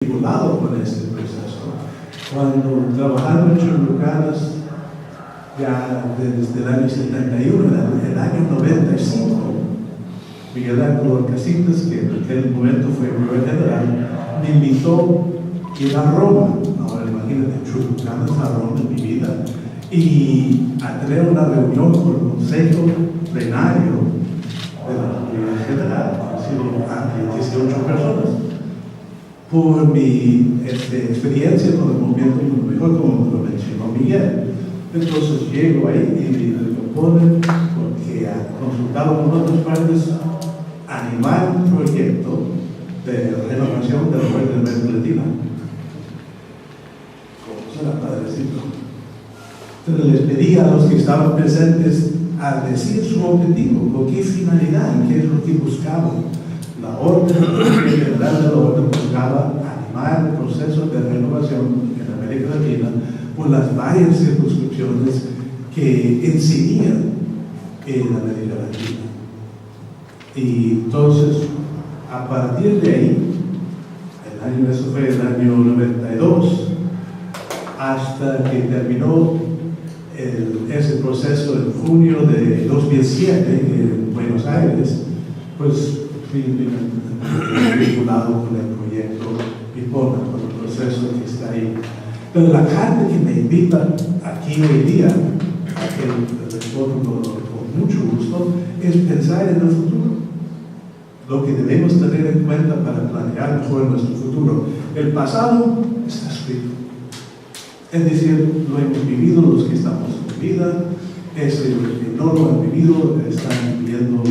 vinculado con este proceso. Cuando trabajaba en Chulucanas, ya desde el año 71, el año 95, Miguel Ángel Casitas, que en aquel momento fue primer general, me invitó a ir a Roma. Ahora imagínate, Chulucanas a Roma en mi vida, y a tener una reunión con el Consejo Plenario de la Comunidad General, ha sido 18 personas. Por mi experiencia con el movimiento mejor, como lo mencionó Miguel. Entonces llego ahí y me proponen, porque ha consultado con otras partes, animar un proyecto de renovación de la red de América Latina. ¿Cómo será, padrecito? Entonces les pedí a los que estaban presentes a decir su objetivo, con qué finalidad, qué es lo que buscaban. La orden general de la orden buscaba animar el proceso de renovación en América Latina por las varias circunscripciones que incidían en América Latina. Y entonces, a partir de ahí, eso fue el año 92, hasta que terminó ese proceso en junio de 2007 en Buenos Aires, pues fui vinculado con el proyecto Pipona, con el proceso que está ahí. Pero la carta que me invita aquí hoy día, a que respondo con mucho gusto, es pensar en el futuro. Lo que debemos tener en cuenta para planear mejor nuestro futuro. El pasado está escrito. Es decir, lo hemos vivido los que estamos en vida, los que no lo han vivido están viviendo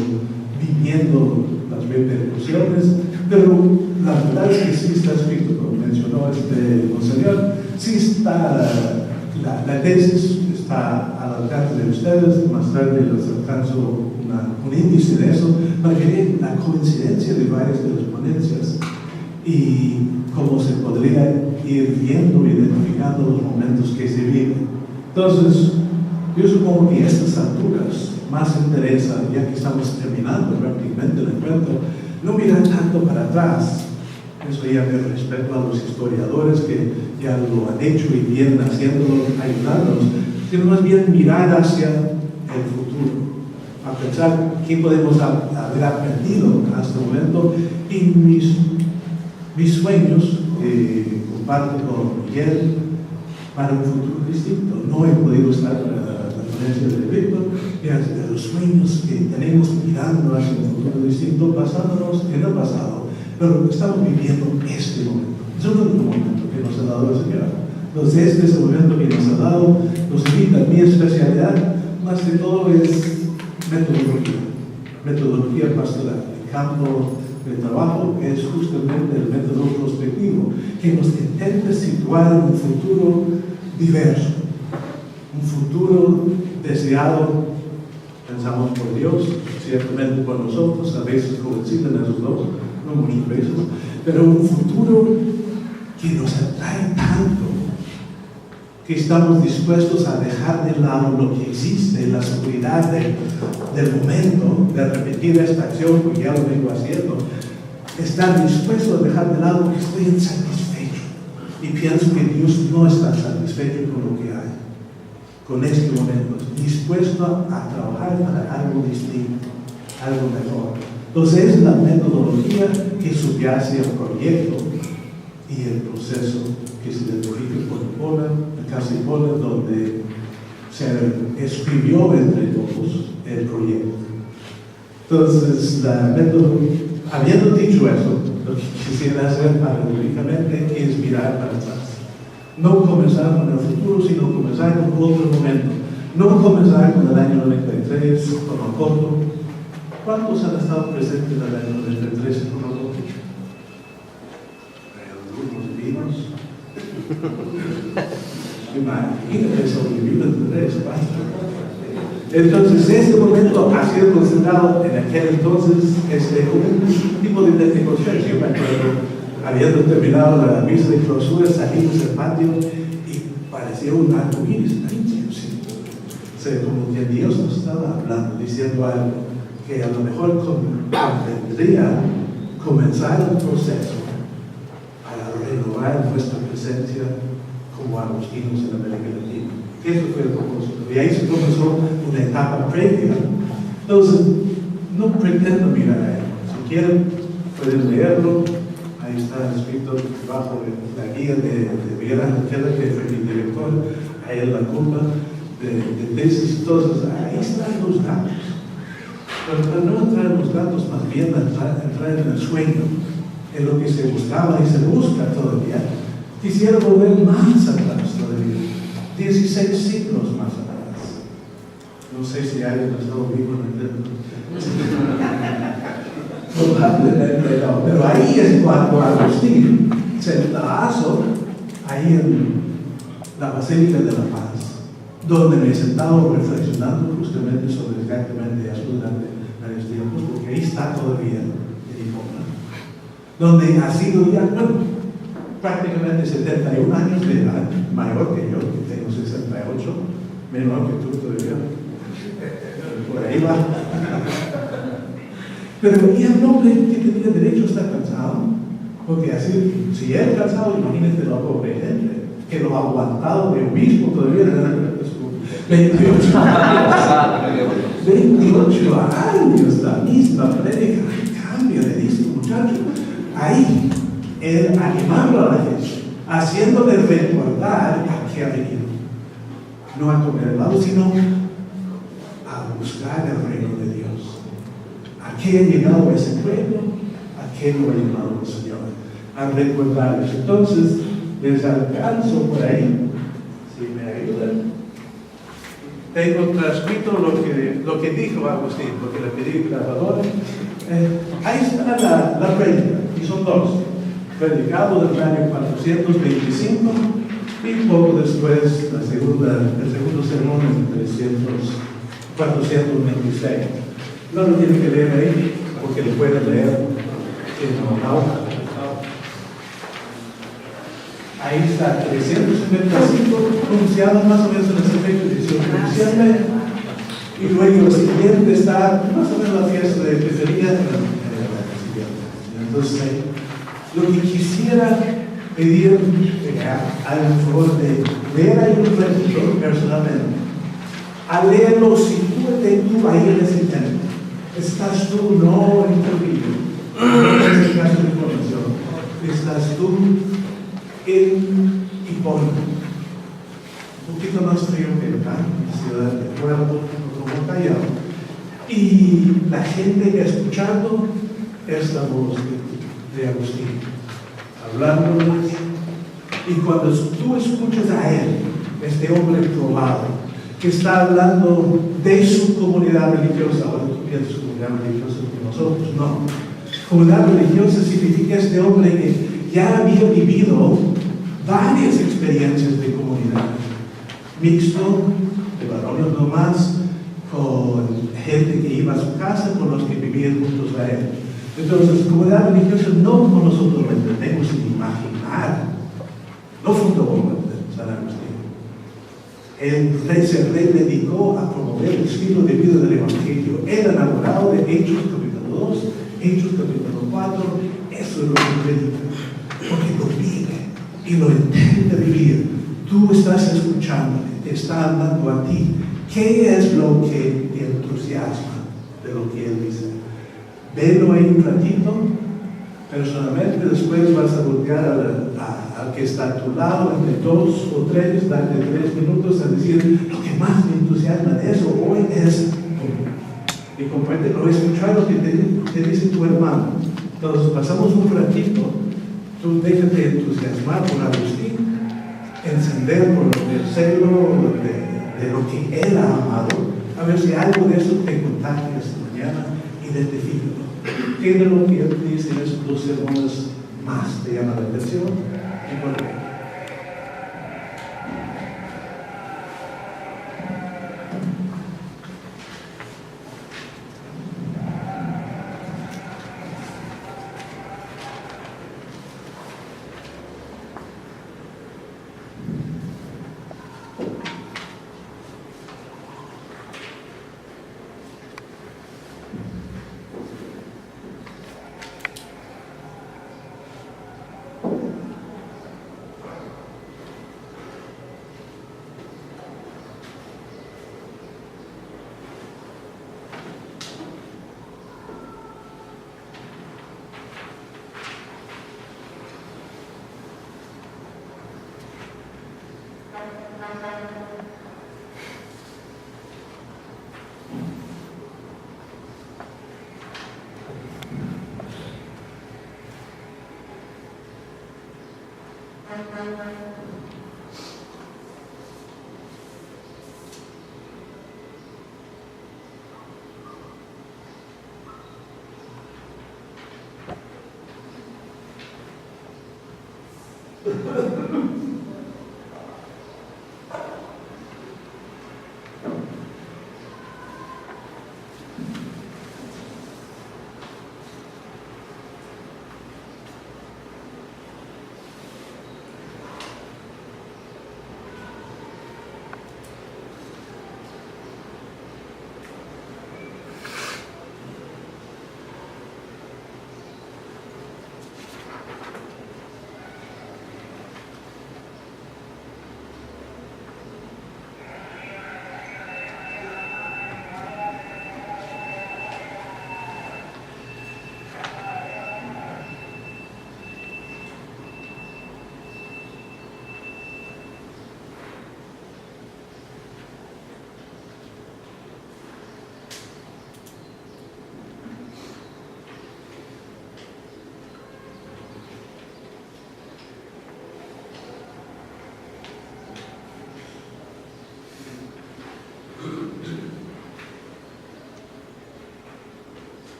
las repercusiones, pero la verdad es que sí está escrito, como mencionó monseñor, sí está, la tesis está al alcance de ustedes, más tarde les alcanzo un índice de eso, para que vean la coincidencia de varias de las ponencias y cómo se podría ir viendo, identificando los momentos que se viven. Entonces, yo supongo que a estas alturas más interesa, ya que estamos terminando prácticamente el encuentro, no mirar tanto para atrás. Eso ya me respeto a los historiadores que ya lo han hecho y vienen haciéndolo, ayudándonos, sino más bien mirar hacia el futuro, a pensar qué podemos haber aprendido hasta el momento. Y mis sueños, comparto con Miguel, para un futuro distinto. No he podido estar para la ponencia de Víctor, de los sueños que tenemos mirando hacia un futuro distinto, basándonos en el pasado, pero estamos viviendo este momento. Es un único momento que nos ha dado el Señor. Entonces, este es el momento que nos ha dado, nos invita. Mi especialidad, más que todo, es metodología pastoral. El campo de trabajo es justamente el método prospectivo, que nos intenta situar en un futuro diverso, un futuro deseado, pensamos por Dios, ciertamente por nosotros, a veces coinciden esos dos, no muchas veces, pero un futuro que nos atrae tanto, que estamos dispuestos a dejar de lado lo que existe, la seguridad del momento, de repetir esta acción, porque ya lo vengo haciendo, estar dispuesto a dejar de lado que estoy insatisfecho, y pienso que Dios no está satisfecho con lo que hay, con este momento, dispuesto a trabajar para algo distinto, algo mejor. Entonces es la metodología que subyace al proyecto y el proceso que se identifica por Pipona, casi Pipona, donde se escribió entre todos el proyecto. Entonces, la metodología, habiendo dicho eso, lo que quisiera hacer paradójicamente es mirar para atrás. No comenzar con el futuro, sino comenzar con otro momento. No comenzar con el año 93, con Ocoto. ¿Cuántos han estado presentes en el año 93 con Ocoto? Algunos vivos. Imagínate sobrevivir en 3, 4. Entonces, este momento ha sido considerado en aquel entonces como un tipo de persecución. Yo me acuerdo, habiendo terminado la misa de clausura, salimos del patio y parecía un arco iris. Como que Dios nos estaba hablando, diciendo algo que a lo mejor convendría comenzar el proceso para renovar nuestra presencia como agustinos en América Latina. Eso fue el propósito. Y ahí se comenzó una etapa previa. Entonces, no pretendo mirar a él. Si quieren, pueden leerlo. Ahí está escrito bajo la guía de Miguel Ángel Keller, que fue mi director, a él la culpa de tesis. Entonces, ahí están los datos. Pero para no entrar en los datos, más bien entrar en el sueño, en lo que se buscaba y se busca todavía, quisiera volver más atrás todavía, 16 siglos más atrás. No sé si alguien ha estado vivo en el tiempo. Probablemente no, pero ahí es cuando Agustín se trazo ahí en la Basílica de la Paz, donde me he sentado reflexionando justamente sobre exactamente eso durante varios tiempos, porque ahí está todavía el icono, donde ha sido ya, bueno, prácticamente 71 años de edad, mayor que yo, que tengo 68, menor que tú todavía, por ahí va. Pero y el hombre que tenía derecho a estar cansado, porque así, si él cansado, imagínate la pobre gente, que lo ha aguantado de mismo todavía en 28 años, la misma prédica, cambio de disco, muchacho. Ahí, él animando a la gente, haciéndole recordar a qué ha venido. No a comer helado, sino a buscar el reino de Dios. ¿A qué ha llegado ese pueblo? ¿A qué lo ha llamado el Señor? A recordarles. Entonces, les alcanzo por ahí, si me ayudan. Tengo transcrito lo que dijo Agustín, porque le pedí grabadores. Ahí está la prédica, y son dos. Predicado del año 425 y poco después el segundo sermón en 426. No lo tienen que leer ahí, porque lo pueden leer en la hoja. Ahí está, 375, pronunciado más o menos en ese fecha, 18 de diciembre. Y luego el siguiente está más o menos la fiesta de Petería. Entonces, lo que quisiera pedir al favor de leer ahí un ratito personalmente, a leerlo si tú ahí en ese tiempo. Estás tú no en Trujillo, no en este caso de información, estás tú en Hipódromo, un poquito más frío que acá, ciudad de Puerto, como Callao, y la gente escuchando esta voz de Agustín, hablándoles, y cuando tú escuchas a él, este hombre probado, que está hablando de su comunidad religiosa, ahora tú piensas comunidad religiosa que nosotros, no. Comunidad religiosa significa este hombre que ya había vivido varias experiencias de comunidad, mixto, de varones nomás, con gente que iba a su casa, con los que vivían juntos a él. Entonces, comunidad religiosa no como nosotros lo entendemos sin imaginar, no fundó San Agustín. El rey se dedicó a promover el estilo de vida del Evangelio. Era enamorado de Hechos capítulo 2, Hechos capítulo 4, eso es lo que predica, porque lo vive y lo intenta vivir. Tú estás escuchando, te está hablando a ti. ¿Qué es lo que te entusiasma de lo que él dice? Velo ahí un ratito. Personalmente, después vas a voltear al que está a tu lado, entre 2 o 3, darte 3 minutos a decir: lo que más me entusiasma de eso hoy es. Y comprende, lo escuchar lo que te dice tu hermano. Entonces, pasamos un ratito, tú déjate entusiasmar por Agustín, encender por el celo de lo que él ha amado, a ver si algo de eso te contagia esta mañana, identifícalo. ¿Qué de lo que él dice en esos 2 sermones más te llama la atención? ¿Y por qué?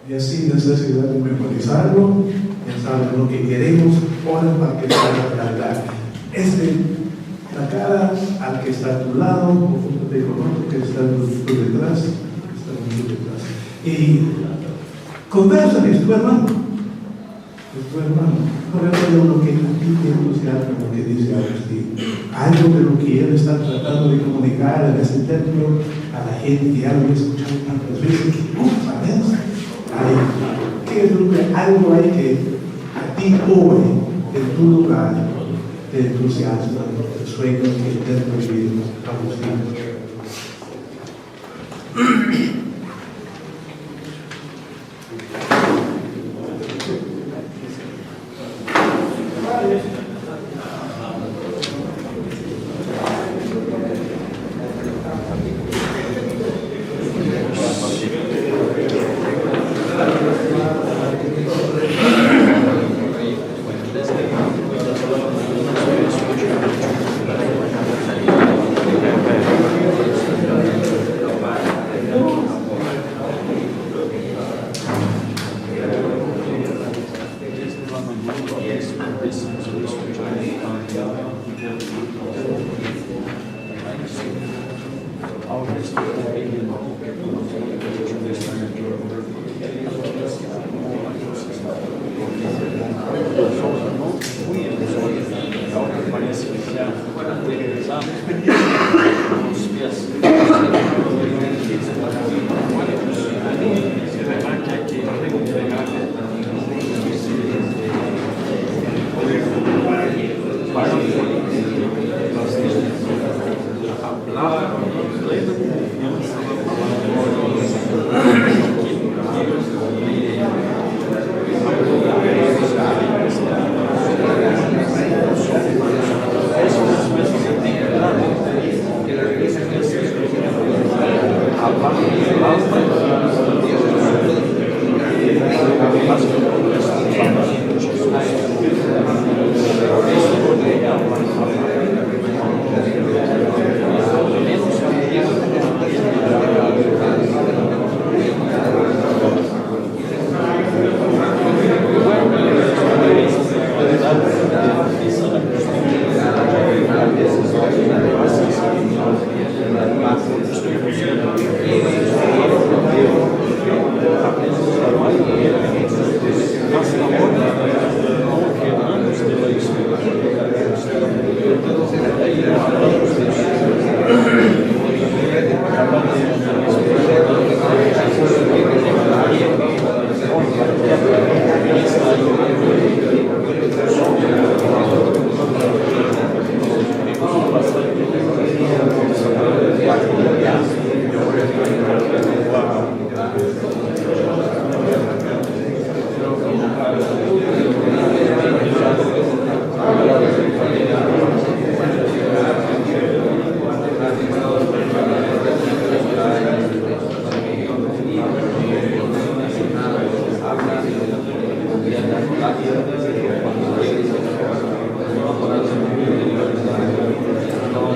Y así necesidad de memorizarlo, ya saben lo que queremos, oren para que salga realidad. La cara al que está a tu lado, o te conozco que está tú detrás, y conversa, es tu hermano. Por eso lo que aquí te entusiasma, lo que dice Agustín, algo de lo que él está tratando de comunicar en ese templo a la gente que ya lo he escuchado tantas veces, ¿sabes? ¿Qué es lo que algo hay que a ti hoy en tu lugar te entusiasma, el sueño que el templo vive, Agustín?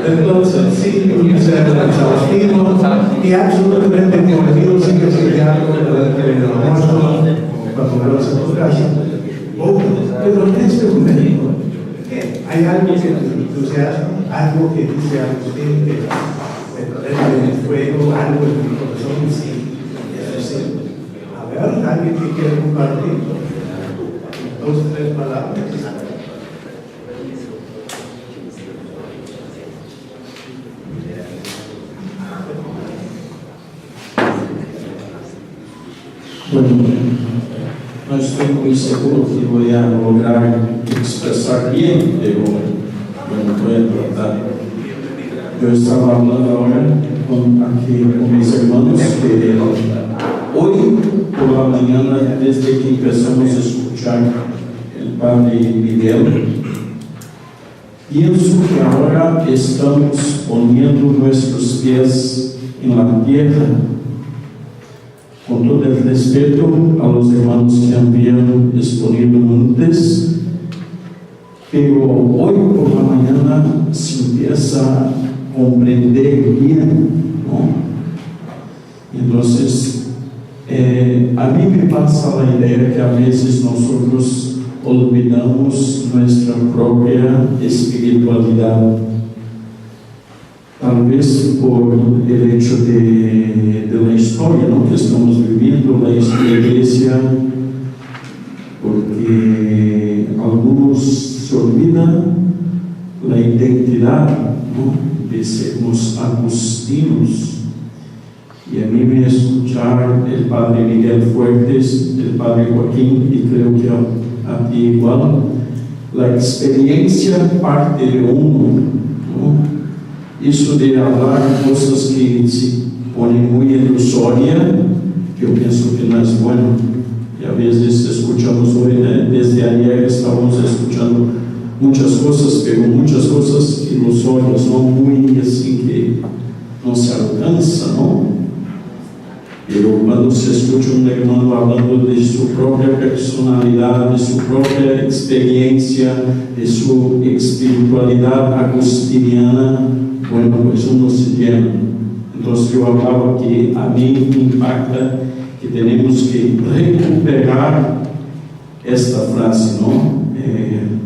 Entonces, sí, ser exhaustivo y absolutamente corregido sin que sea algo que le almuerzo cuando vuelvas a tu casa. Pero este momento, hay algo que te entusiasma, algo que dice Agustín que me prende el fuego, algo en mi corazón, sí, eso sí. A ver, alguien que quiere compartir 2 o 3 palabras. Bueno, no estoy muy seguro que voy a lograr expresar bien, pero bueno, voy a tratar. Yo estaba hablando ahora aquí con mis hermanos que hoy por la mañana, desde que empezamos a escuchar el Padre Miguel, pienso que ahora estamos poniendo nuestros pies en la tierra, con todo el respeto a los hermanos que habían exponido antes, pero hoy por la mañana se empieza a comprender bien, ¿no? Entonces, a mí me pasa la idea que a veces nosotros olvidamos nuestra propia espiritualidad. Tal vez por el hecho de la historia, ¿no?, que estamos viviendo, la iglesia, porque algunos se olvidan la identidad, ¿no?, de sermos agustinos. Y a mí me escuchar el Padre Miguel Fuertes, el Padre Joaquín, y creo que a ti igual, la experiencia parte de uno, ¿no? Eso de hablar cosas que se ponen muy ilusorias, que yo pienso que no es bueno. Y a veces escuchamos hoy, desde ayer estábamos escuchando muchas cosas, pero muchas cosas ilusorias, no muy así que no se alcanza, ¿no? Pero cuando se escucha un hermano hablando de su propia personalidad, de su propia experiencia, de su espiritualidad agustiniana, bueno, pues uno se llena. Entonces yo hablaba que a mí me impacta que tenemos que recuperar esta frase, ¿no?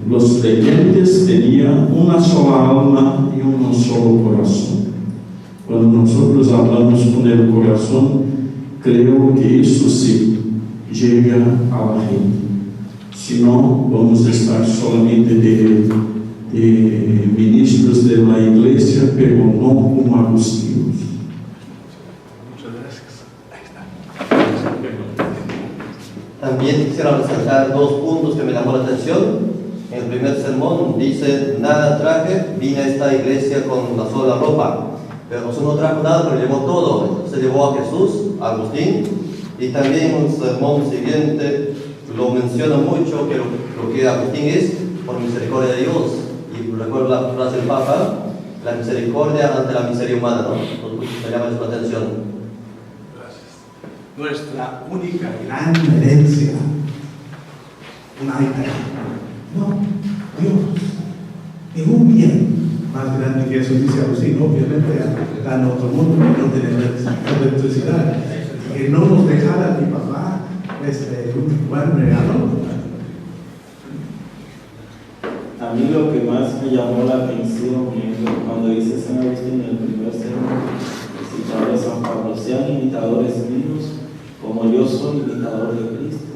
Los creyentes tenían una sola alma y un solo corazón. Cuando nosotros hablamos con el corazón, creo que eso sí llega a la gente. Si no, vamos a estar solamente de ministros de la iglesia, pero no como agustinos. Muchas gracias. Ahí está. También quisiera resaltar 2 puntos que me llamó la atención. En el primer sermón dice: nada traje, vine a esta iglesia con una sola ropa. Pero Jesús no trajo nada, pero llevó todo. Se llevó a Jesús, a Agustín, y también en el sermón siguiente lo menciona mucho, que lo que Agustín es por misericordia de Dios. Y recuerdo la frase del Papa: la misericordia ante la miseria humana, ¿no? Entonces, me llama eso la atención. Gracias. Nuestra única gran herencia, una hija. No, Dios. Ningún bien más grande que eso, dice Agustín. Obviamente está en otro mundo que no tiene electricidad. Que no nos dejara mi papá un buen regalo. A mí lo que más me llamó la atención cuando dice San Agustín en el primer sermón, citado de San Pablo: sean imitadores míos como yo soy imitador de Cristo.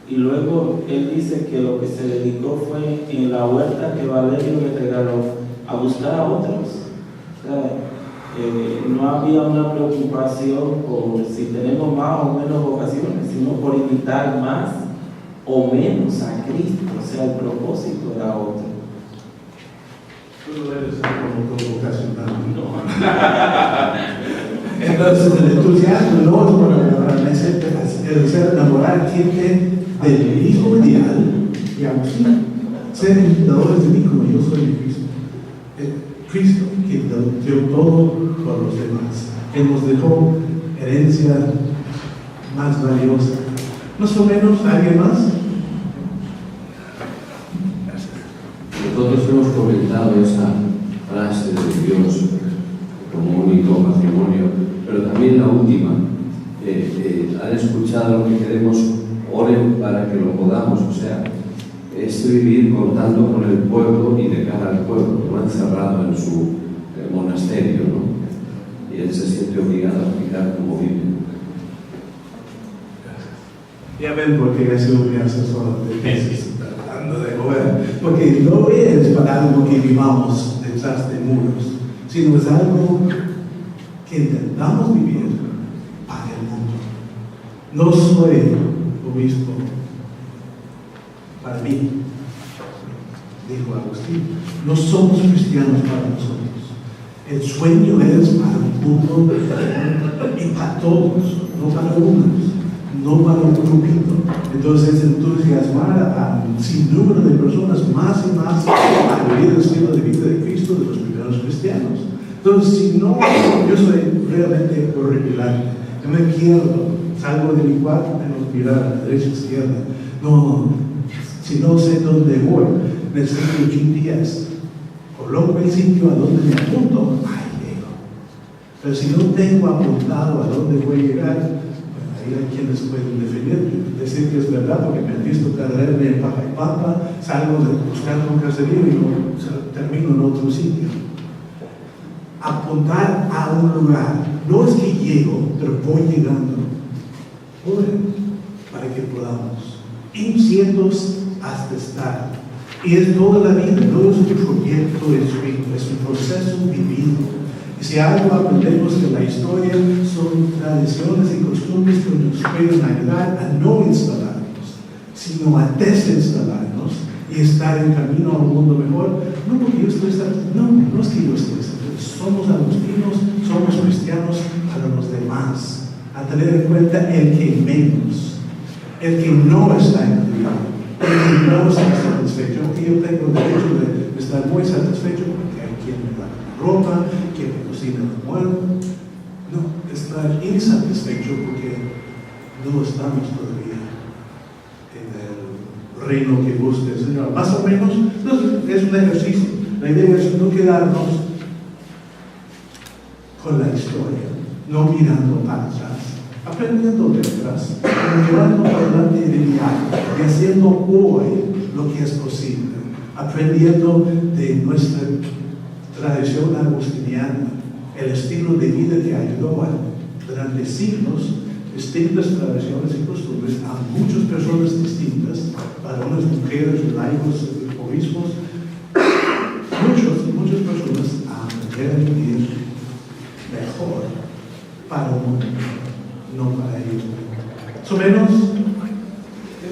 Y luego él dice que lo que se dedicó fue en la huerta que Valerio le regaló a buscar a otros. O sea, no había una preocupación por si tenemos más o menos vocaciones, sino por imitar más o menos a Cristo. O sea, el propósito era otro. Tú no eres como todo vocacional, ¿no? Entonces el entusiasmo no es el ser enamorar gente del Hijo ideal y Agustín, ser imitadores de mí como yo soy de Cristo. Cristo que dio todo por los demás, que nos dejó herencia más valiosa. Más o menos, ¿alguien más? Nosotros hemos comentado esa frase de Dios como único matrimonio, pero también la última. Han escuchado lo que queremos, oren para que lo podamos, o sea, es vivir contando con el pueblo y de cara al pueblo, no encerrado en su monasterio, ¿no? Y él se siente obligado a explicar cómo vive. Ya ven por qué es un asesor tratando de mover, porque no es para algo que vivamos detrás de muros, sino es algo que intentamos vivir para el mundo. No soy obispo para mí, dijo Agustín. No somos cristianos para nosotros. El sueño es para el mundo y para todos, no para unos, no para un grupito. Entonces entusiasmar a un sinnúmero de personas más y más a vivir el estilo de vida de Cristo de los primeros cristianos. Entonces, si no, yo soy realmente horripilante. Yo me pierdo, salgo de mi cuarto, tengo que mirar a la derecha e izquierda. No, si no sé dónde voy, necesito GPS. Coloco el sitio a donde me apunto, ahí llego. Pero si no tengo apuntado a dónde voy a llegar, bueno, ahí hay quienes pueden decir que es verdad, porque me han visto perderme en Papa y Papa, salgo de buscar un caserío y no, termino en otro sitio. Apuntar a un lugar, no es que llego, pero voy llegando. Para que podamos ir cientos hasta estar. Y es toda la vida, no es un proyecto escrito, es un proceso vivido. Y si algo aprendemos de la historia, son tradiciones y costumbres que nos pueden ayudar a no instalarnos, sino a desinstalarnos y estar en camino a un mundo mejor. No porque yo estoy no es que yo esté somos agustinos, somos cristianos para los demás. A tener en cuenta el que menos, el que no está incluido, el que no está satisfecho. Aunque yo tengo derecho de estar muy satisfecho porque hay quien me da la ropa, quien me cocina el almuerzo. No, estar insatisfecho porque no estamos todavía en el reino que busca el Señor. Más o menos, es un ejercicio. La idea es no quedarnos con la historia, no mirando para atrás, aprendiendo de atrás, pero llevando adelante de diario y haciendo hoy lo que es posible, aprendiendo de nuestra tradición agustiniana, el estilo de vida que ayudó durante siglos, distintas tradiciones y costumbres a muchas personas distintas, varones, mujeres, laicos, obispos, muchas personas a aprender a vivir mejor para un mundo, no para ellos. Más o menos,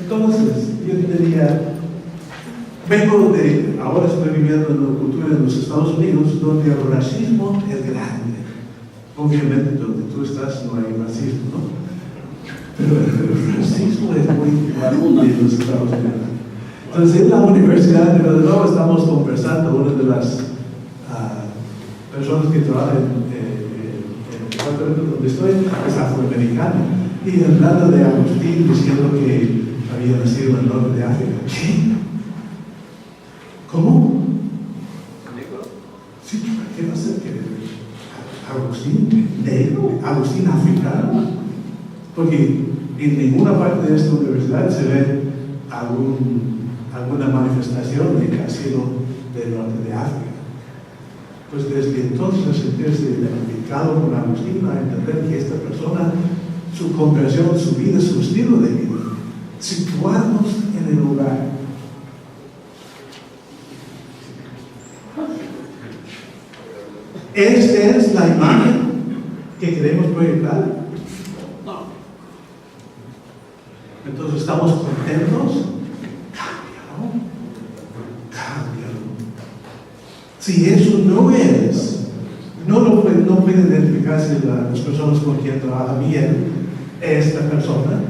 entonces, yo diría, ahora estoy viviendo en la cultura de los Estados Unidos, donde el racismo es grande. Obviamente, donde tú estás no hay racismo, ¿no? Pero el racismo es muy grande en los Estados Unidos. Entonces, en la Universidad de Nueva estamos conversando, una de las personas que trabajan en el departamento donde estoy es afroamericano, y hablando de Agustín diciendo que había nacido en el norte de África. ¿Qué? ¿Cómo? Sí, ¿qué va a ser? ¿Agustín negro? ¿Agustín africano? Porque en ninguna parte de esta universidad se ve alguna manifestación de que ha sido del norte de África. Pues desde entonces sentirse identificado con Agustín, a entender que esta persona, su conversión, su vida, su estilo de vida, situarnos en el lugar. ¿Esta es la imagen que queremos proyectar? No. Entonces, ¿estamos contentos? Cámbialo. Si eso no es, no puede identificarse las personas con quien trabaja bien esta persona,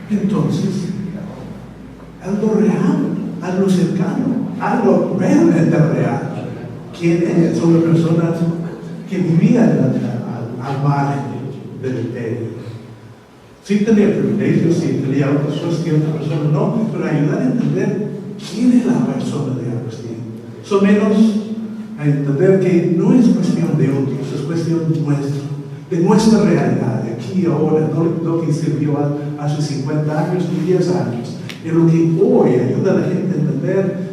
entonces, algo real, algo cercano, algo realmente real. ¿Quién es una persona que vivía al margen del imperio? Sí tenía privilegios, sí tenía otras cosas que otra persona no, pero ayudar a entender quién es la persona de Agustín. Son menos a entender que no es cuestión de otros, es cuestión nuestra, de nuestra realidad, de aquí y ahora, no lo que sirvió hace 50 años ni 10 años, en lo que hoy ayuda a la gente a entender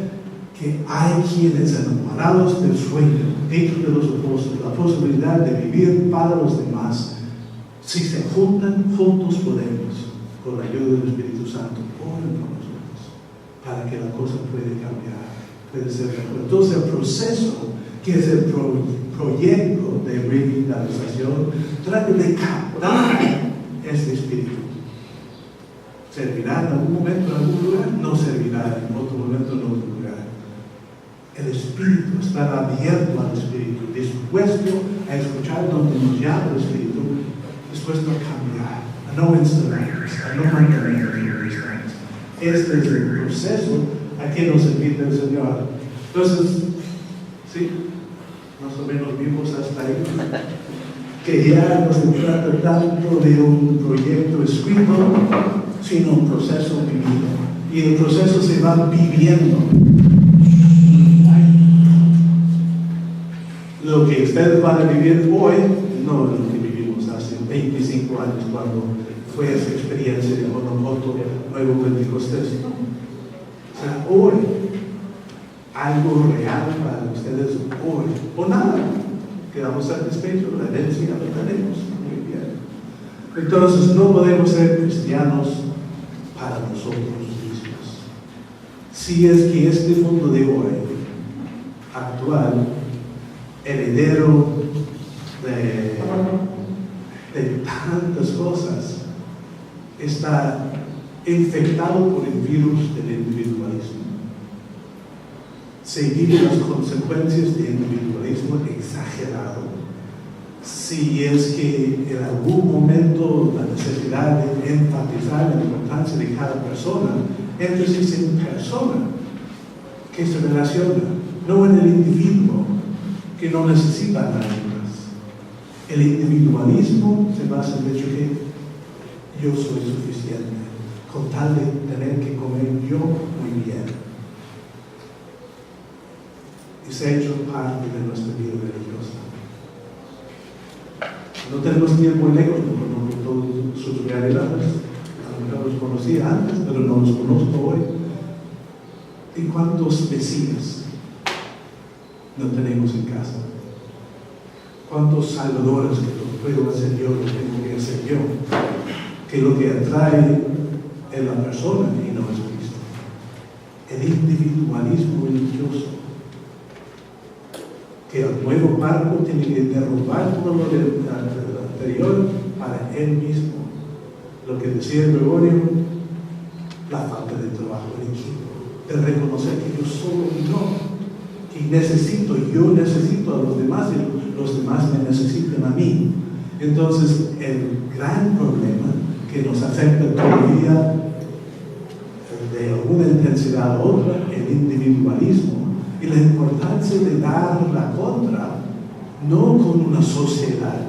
que hay quienes enamorados del sueño, hechos de los apóstoles, la posibilidad de vivir para los demás. Si se juntan, juntos podemos, con la ayuda del Espíritu Santo, oren por nosotros, para que la cosa pueda cambiar, puede ser mejor. Entonces el proceso, que es el proyecto de revitalización, trata de captar este espíritu. ¿Servirá en algún momento en algún lugar? No servirá en otro momento en otro lugar. El espíritu, estar abierto al espíritu, dispuesto a escuchar donde nos llama el espíritu, dispuesto a cambiar, a no encerrarnos, a no mantenernos distantes. Este es el proceso a que nos invita el Señor. Entonces, sí, más o menos vimos hasta ahí, que ya no se trata tanto de un proyecto escrito, sino un proceso vivido. Y el proceso se va viviendo. Lo que ustedes van a vivir hoy, no es lo que vivimos hace 25 años, cuando fue esa experiencia de Monomoto, Nuevo Pentecostés. O sea, hoy, algo real para ustedes hoy, o nada, quedamos satisfechos, la herencia la tenemos, muy bien. Entonces, no podemos ser cristianos para nosotros mismos. Si es que este mundo de hoy, actual, heredero de tantas cosas, está infectado por el virus del individualismo. Se viven las consecuencias del individualismo exagerado. Si es que en algún momento la necesidad de enfatizar la importancia de cada persona, énfasis en persona que se relaciona, no en el individuo que no necesita a nadie más. El individualismo se basa en el hecho que yo soy suficiente, con tal de tener que comer yo muy bien. Y se ha hecho parte de nuestra vida religiosa. No tenemos que ir muy lejos, no conozco todas sus realidades. A lo mejor los conocía antes, pero no los conozco hoy. ¿Y cuántos mesías no tenemos en casa? ¿Cuántos salvadores que lo puedo hacer yo, lo tengo que hacer yo? Que lo que atrae es la persona y no es Cristo. El individualismo religioso. Que el nuevo barco tiene que derrumbar todo lo anterior para él mismo. Lo que decía el Gregorio, la falta de trabajo en equipo, de reconocer que yo solo no. Yo necesito a los demás y los demás me necesitan a mí. Entonces, el gran problema que nos afecta todavía de alguna intensidad a otra, el individualismo y la importancia de dar la contra, no con una sociedad